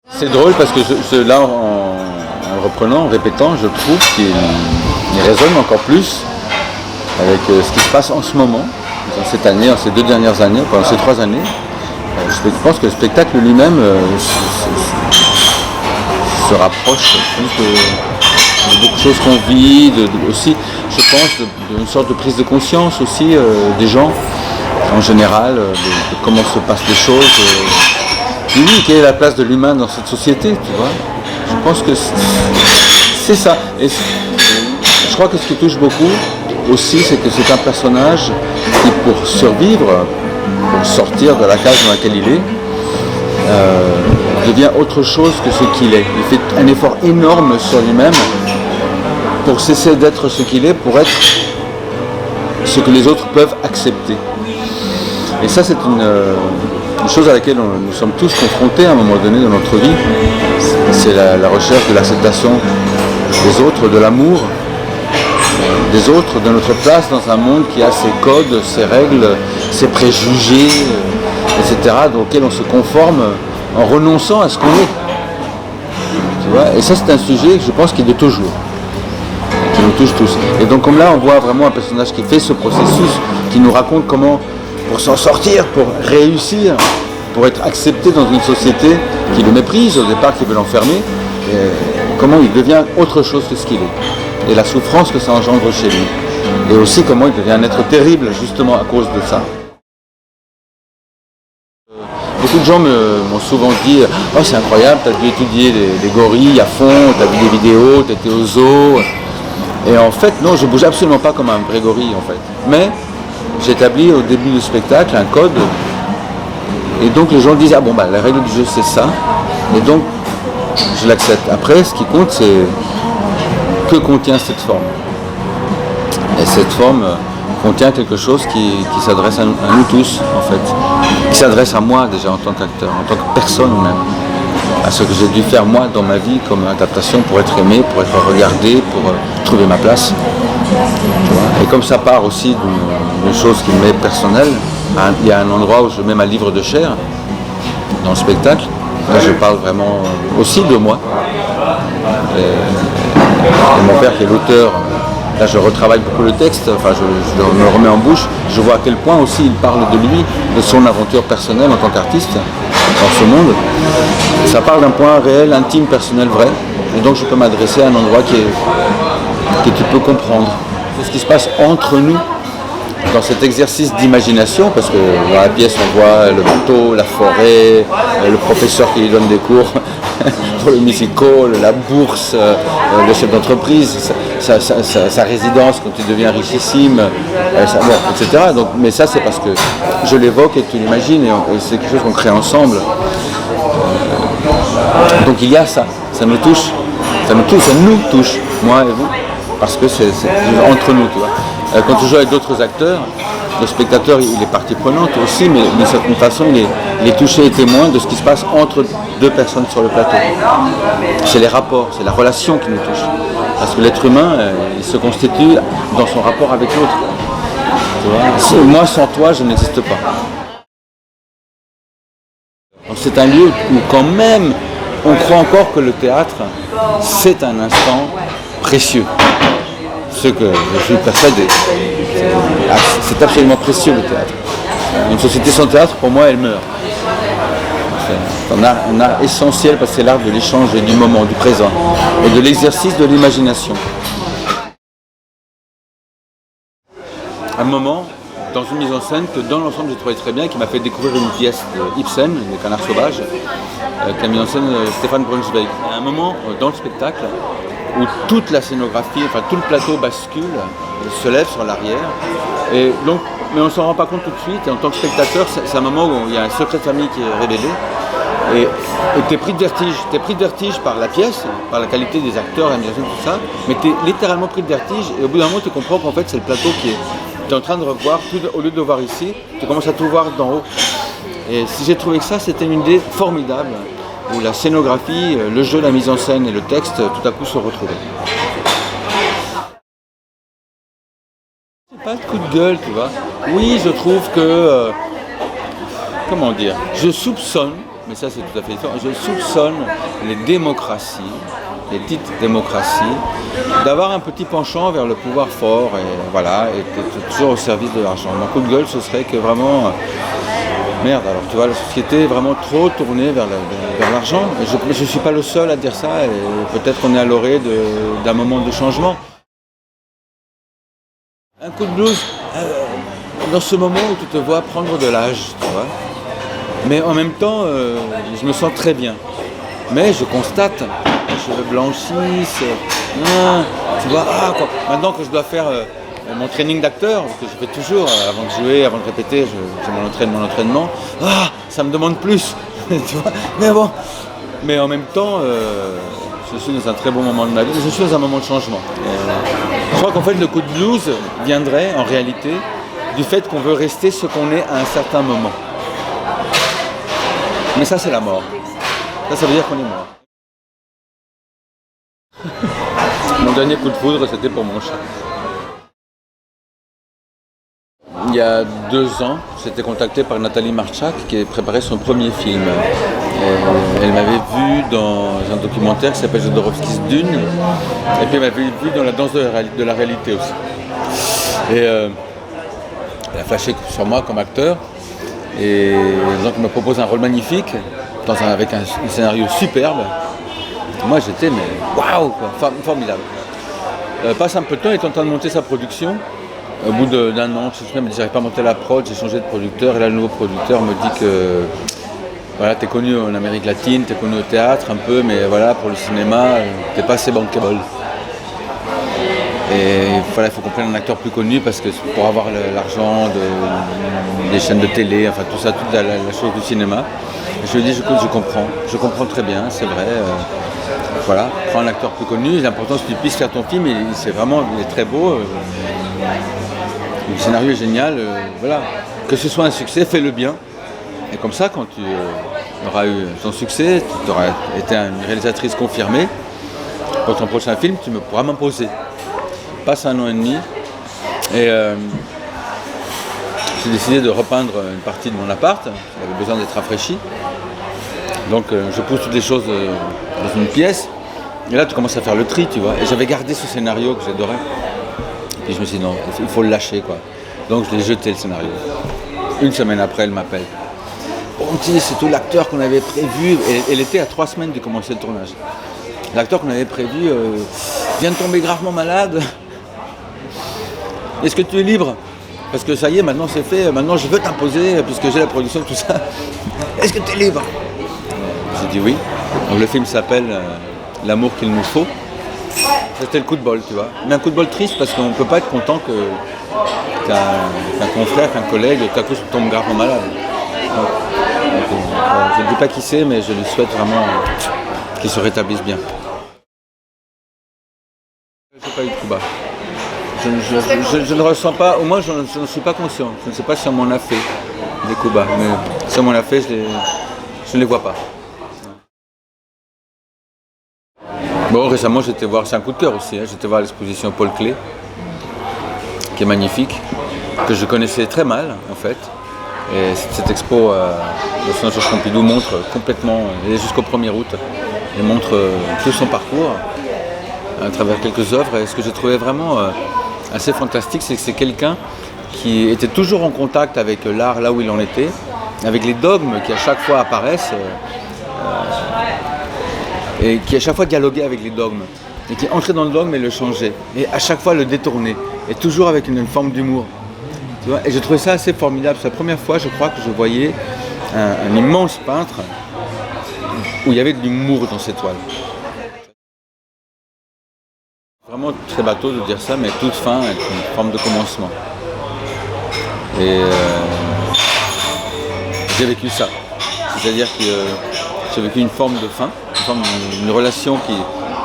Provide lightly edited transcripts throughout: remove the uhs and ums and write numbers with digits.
C'est drôle parce que là, en le reprenant, en répétant, je trouve qu'il résonne encore plus avec ce qui se passe en ce moment, dans cette année, en ces 2 dernières années, pendant ces 3 années. Je pense que le spectacle lui-même se rapproche plus de beaucoup de choses qu'on vit, aussi, je pense, d'une sorte de prise de conscience aussi des gens en général, de comment se passent les choses. Oui, quelle est la place de l'humain dans cette société, tu vois. Je pense que c'est ça. Et je crois que ce qui touche beaucoup aussi, c'est que c'est un personnage qui, pour survivre, pour sortir de la cage dans laquelle il est, devient autre chose que ce qu'il est. Il fait un effort énorme sur lui-même pour cesser d'être ce qu'il est, pour être ce que les autres peuvent accepter. Et ça, c'est une chose à laquelle nous sommes tous confrontés à un moment donné dans notre vie. C'est la recherche de l'acceptation des autres, de l'amour des autres, de notre place dans un monde qui a ses codes, ses règles, ses préjugés, etc., auxquels on se conforme en renonçant à ce qu'on est. Tu vois. Et ça, c'est un sujet, je pense, qui est de toujours, qui nous touche tous. Et donc, comme là, on voit vraiment un personnage qui fait ce processus, qui nous raconte comment, pour s'en sortir, pour réussir, pour être accepté dans une société qui le méprise au départ, qui veut l'enfermer, comment il devient autre chose que ce qu'il est. Et la souffrance que ça engendre chez lui. Et aussi comment il devient un être terrible, justement à cause de ça. Beaucoup de gens m'ont souvent dit « Oh, c'est incroyable, tu as dû étudier les gorilles à fond, tu as vu des vidéos, tu étais au zoo. » Et en fait, non, je ne bouge absolument pas comme un vrai gorille, en fait. Mais j'établis au début du spectacle un code. Et donc les gens disent « Ah bon, bah, la règle du jeu, c'est ça. » Et donc, je l'accepte. Après, ce qui compte, c'est que contient cette forme. Et cette forme contient quelque chose qui s'adresse à nous tous, en fait. Qui s'adresse à moi, déjà, en tant qu'acteur, en tant que personne même. À ce que j'ai dû faire, moi, dans ma vie, comme adaptation, pour être aimé, pour être regardé, pour trouver ma place. Et comme ça part aussi d'une chose qui m'est personnelle, il y a un endroit où je mets ma livre de chair, dans le spectacle. Là, je parle vraiment aussi de moi. Et mon père qui est l'auteur, là je retravaille beaucoup le texte, enfin je me remets en bouche, je vois à quel point aussi il parle de lui, de son aventure personnelle en tant qu'artiste dans ce monde. Et ça parle d'un point réel, intime, personnel, vrai, et donc je peux m'adresser à un endroit que tu peux comprendre. C'est ce qui se passe entre nous dans cet exercice d'imagination, parce que dans la pièce on voit le bateau, la forêt, le professeur qui lui donne des cours pour le musical, la bourse, le chef d'entreprise, sa résidence quand il devient richissime, etc. Donc, mais ça c'est parce que je l'évoque et tu l'imagines, et c'est quelque chose qu'on crée ensemble. Donc il y a ça nous touche, ça nous touche, moi et vous, parce que c'est entre nous, tu vois. Quand tu joues avec d'autres acteurs, le spectateur il est partie prenante aussi, mais d'une certaine façon il est touché et témoin de ce qui se passe entre deux personnes sur le plateau. C'est les rapports, c'est la relation qui nous touche. Parce que l'être humain, il se constitue dans son rapport avec l'autre. Tu vois, moi sans toi, je n'existe pas. Donc c'est un lieu où quand même on croit encore que le théâtre, c'est un instant précieux. Ce que je suis persuadé. C'est absolument précieux le théâtre. Une société sans théâtre, pour moi, elle meurt. C'est un art essentiel parce que c'est l'art de l'échange et du moment, du présent, et de l'exercice de l'imagination. Un moment, dans une mise en scène que dans l'ensemble j'ai trouvé très bien, qui m'a fait découvrir une pièce d'Ibsen, Les Canards Sauvages, qu'a mis en scène Stéphane Braunschweig. Il y a un moment dans le spectacle où toute la scénographie, enfin tout le plateau bascule, se lève sur l'arrière, et donc, mais on ne s'en rend pas compte tout de suite, et en tant que spectateur, c'est un moment où il y a un secret de famille qui est révélé, et tu es pris de vertige par la pièce, par la qualité des acteurs, la mise en scène, tout ça, mais tu es littéralement pris de vertige, et au bout d'un moment tu comprends qu'en fait c'est le plateau qui est, tu es en train de revoir, au lieu de le voir ici, tu commences à tout voir d'en haut. Et si j'ai trouvé que ça, c'était une idée formidable, où la scénographie, le jeu, la mise en scène et le texte, tout à coup se retrouvaient. C'est pas de coup de gueule, tu vois. Oui, je trouve que... comment dire ? Je soupçonne mais ça c'est tout à fait différent, je soupçonne les démocraties, les petites démocraties, d'avoir un petit penchant vers le pouvoir fort, et voilà, et d'être toujours au service de l'argent. Mon coup de gueule, ce serait que vraiment... Merde, alors tu vois, la société est vraiment trop tournée vers l'argent. Je ne suis pas le seul à dire ça, et peut-être qu'on est à l'orée d'un moment de changement. Un coup de blues, dans ce moment où tu te vois prendre de l'âge, tu vois. Mais en même temps, je me sens très bien. Mais je constate, les cheveux blanchissent, tu vois, maintenant que je dois faire mon training d'acteur, que je fais toujours, avant de jouer, avant de répéter, j'ai mon entraînement, ça me demande plus, tu vois. Mais bon, mais en même temps, je suis dans un très bon moment de ma vie, je suis dans un moment de changement. Je crois qu'en fait, le coup de blues viendrait, en réalité, du fait qu'on veut rester ce qu'on est à un certain moment. Mais ça, c'est la mort. Ça veut dire qu'on est mort. Mon dernier coup de foudre, c'était pour mon chat. Il y a 2 ans, j'étais contacté par Nathalie Marchak qui préparait son premier film. Elle m'avait vu dans un documentaire qui s'appelle Jodorowsky's Dune, et puis elle m'avait vu dans La danse de la réalité aussi. Et elle a flashé sur moi comme acteur, et donc elle me propose un rôle magnifique, avec un scénario superbe. Moi j'étais, mais waouh, formidable. Passe un peu de temps, il est en train de monter sa production. Au bout d'un an, je me dis j'arrive pas à monter la prod, j'ai changé de producteur, et là le nouveau producteur me dit que voilà, t'es connu en Amérique latine, t'es connu au théâtre un peu, mais voilà, pour le cinéma, t'es pas assez bankable. Et voilà, il faut qu'on prenne un acteur plus connu parce que pour avoir l'argent des chaînes de télé, enfin tout ça, toute la chose du cinéma. Et je lui ai dit, écoute, je comprends très bien, c'est vrai. Voilà, prends un acteur plus connu, l'important c'est que tu puisses faire ton film, il est très beau. Le scénario est génial, voilà. Que ce soit un succès, fais-le bien. Et comme ça, quand tu auras eu ton succès, tu auras été une réalisatrice confirmée, pour ton prochain film, tu pourras m'imposer. Passe 1 an et demi, et j'ai décidé de repeindre une partie de mon appart, j'avais besoin d'être rafraîchi. Donc je pousse toutes les choses dans une pièce, et là tu commences à faire le tri, tu vois. Et j'avais gardé ce scénario que j'adorais. Et je me suis dit non, il faut le lâcher, quoi. Donc je l'ai jeté, le scénario. 1 semaine après, elle m'appelle. Bon, c'est tout l'acteur qu'on avait prévu. Et elle était à 3 semaines de commencer le tournage. L'acteur qu'on avait prévu vient de tomber gravement malade. Est-ce que tu es libre? Parce que ça y est, maintenant c'est fait. Maintenant je veux t'imposer, puisque j'ai la production, tout ça. Est-ce que tu es libre? J'ai dit oui. Donc le film s'appelle L'amour qu'il nous faut. C'était le coup de bol, tu vois. Mais un coup de bol triste parce qu'on ne peut pas être content qu'un confrère, qu'un collègue, tout à coup tombe gravement malade. Je ne dis pas qui c'est, mais je lui souhaite vraiment qu'il se rétablisse bien. Je n'ai pas eu de coup bas. Je ne ressens pas, au moins je ne suis pas conscient. Je ne sais pas si on m'en a fait des coups bas, mais si on m'en a fait, je ne les vois pas. Bon, récemment, j'étais voir, c'est un coup de cœur aussi, j'étais voir l'exposition Paul Klee, qui est magnifique, que je connaissais très mal, en fait. Et cette expo au Centre Georges Pompidou montre complètement, et jusqu'au 1er août, elle montre tout son parcours à travers quelques œuvres. Et ce que j'ai trouvé vraiment assez fantastique, c'est que c'est quelqu'un qui était toujours en contact avec l'art là où il en était, avec les dogmes qui à chaque fois apparaissent, et qui à chaque fois dialoguait avec les dogmes, et qui entrait dans le dogme et le changeait, et à chaque fois le détournait, et toujours avec une forme d'humour. Tu vois, et j'ai trouvé ça assez formidable. C'est la première fois, je crois, que je voyais un immense peintre où il y avait de l'humour dans ses toiles. Vraiment très bateau de dire ça, mais toute fin est une forme de commencement. Et j'ai vécu ça. C'est-à-dire que j'ai vécu une forme de fin, une relation qui,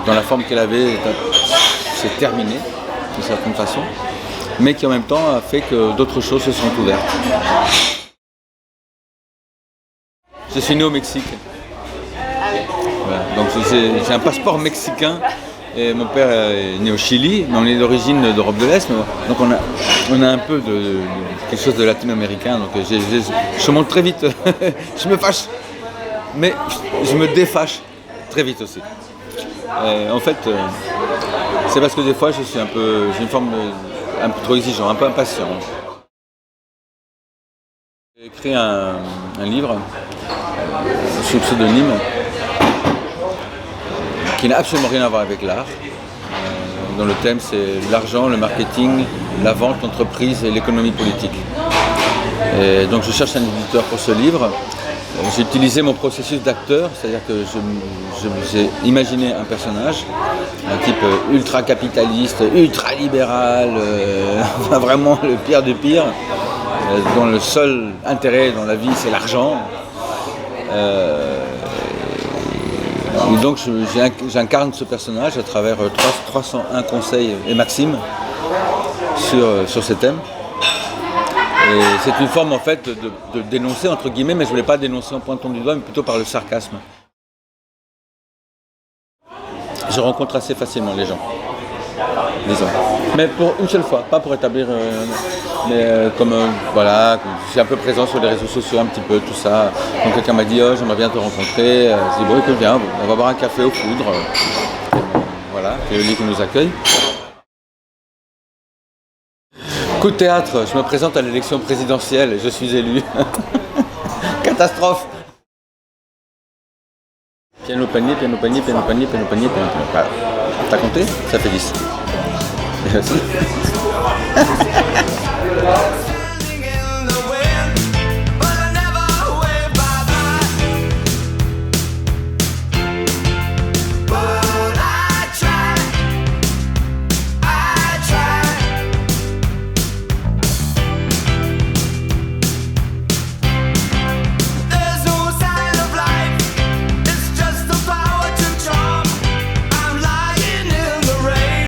dans la forme qu'elle avait, s'est terminée d'une certaine façon, mais qui en même temps a fait que d'autres choses se sont ouvertes. Je suis né au Mexique. Voilà. Donc j'ai un passeport mexicain. Et mon père est né au Chili, mais on est d'origine d'Europe de l'Est. Donc on a un peu de quelque chose de latino-américain. Donc je monte très vite, je me fâche. Mais je me défâche très vite aussi. Et en fait, c'est parce que des fois j'ai une forme un peu trop exigeant, un peu impatient. J'ai écrit un livre sous pseudonyme qui n'a absolument rien à voir avec l'art, dont le thème c'est l'argent, le marketing, la vente, l'entreprise et l'économie politique. Et donc je cherche un éditeur pour ce livre. J'ai utilisé mon processus d'acteur, c'est-à-dire que j'ai imaginé un personnage, un type ultra-capitaliste, ultra-libéral, vraiment le pire du pire, dont le seul intérêt dans la vie c'est l'argent. Et donc j'incarne ce personnage à travers 301 conseils et maximes sur ces thèmes. Et c'est une forme en fait de dénoncer entre guillemets, mais je ne voulais pas dénoncer en pointant du doigt, mais plutôt par le sarcasme. Je rencontre assez facilement les gens, disons. Mais pour une seule fois, pas pour établir, voilà, je suis un peu présent sur les réseaux sociaux un petit peu, tout ça. Donc quelqu'un m'a dit, oh j'aimerais bien te rencontrer. Je dis, bon écoute, viens, on va boire un café au Foudre. Voilà, c'est le lit qui nous accueille. Coup de théâtre, je me présente à l'élection présidentielle et je suis élu. Catastrophe. Piano panier, piano panier, piano panier, piano panier, piano panier. Voilà. T'as compté? Ça fait 10. Merci.